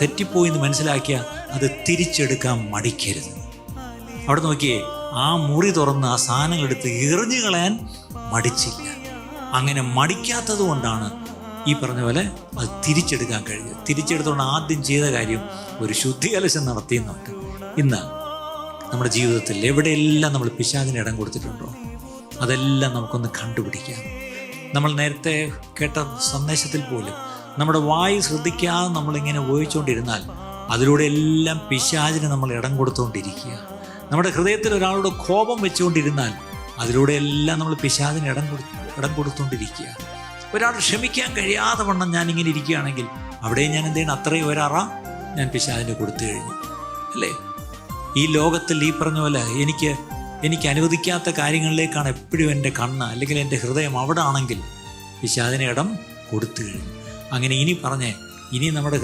തെറ്റിപ്പോയി എന്ന് മനസ്സിലാക്കിയ അത് തിരിച്ചെടുക്കാൻ മടിക്കരുത്. അവിടെ നോക്കിയേ, ആ മുറി തുറന്ന് ആ സാധനങ്ങളെടുത്ത് എറിഞ്ഞു കളയാൻ മടിച്ചില്ല. അങ്ങനെ മടിക്കാത്തത് കൊണ്ടാണ് ഈ പറഞ്ഞ പോലെ അത് തിരിച്ചെടുക്കാൻ കഴിഞ്ഞത്. തിരിച്ചെടുത്തുകൊണ്ട് ആദ്യം ചെയ്ത കാര്യം ഒരു ശുദ്ധികലശം നടത്തിയെന്നുണ്ട്. ഇന്ന് നമ്മുടെ ജീവിതത്തിൽ എവിടെയെല്ലാം നമ്മൾ പിശാചിന് ഇടം കൊടുത്തിട്ടുണ്ടോ അതെല്ലാം നമുക്കൊന്ന് കണ്ടുപിടിക്കാം. നമ്മൾ നേരത്തെ കേട്ട സന്ദേശത്തിൽ പോലും നമ്മുടെ വായു ശ്രദ്ധിക്കാതെ നമ്മളിങ്ങനെ ഉപയോഗിച്ചുകൊണ്ടിരുന്നാൽ അതിലൂടെ എല്ലാം പിശാചിന് നമ്മൾ ഇടം കൊടുത്തുകൊണ്ടിരിക്കുക. നമ്മുടെ ഹൃദയത്തിൽ ഒരാളോട് കോപം വെച്ചുകൊണ്ടിരുന്നാൽ അതിലൂടെ എല്ലാം നമ്മൾ പിശാചിന് ഇടം കൊടുത്തുകൊണ്ടിരിക്കുക. ഒരാൾ ക്ഷമിക്കാൻ കഴിയാതെ വണ്ണം ഞാനിങ്ങനെ ഇരിക്കുകയാണെങ്കിൽ അവിടെ ഞാൻ എന്ത് ചെയ്യണം? അത്രയും ഒരറ ഞാൻ പിശാചിന് കൊടുത്തു കഴിഞ്ഞു അല്ലേ? ഈ ലോകത്തിൽ ഈ പറഞ്ഞ പോലെ എനിക്ക് അനുവദിക്കാത്ത കാര്യങ്ങളിലേക്കാണ് എപ്പോഴും എൻ്റെ കണ്ണ്, അല്ലെങ്കിൽ എൻ്റെ ഹൃദയം അവിടെ ആണെങ്കിൽ പിശാചിന് ഇടം കൊടുത്തു കഴിഞ്ഞു. അങ്ങനെ ഇനി നമ്മുടെ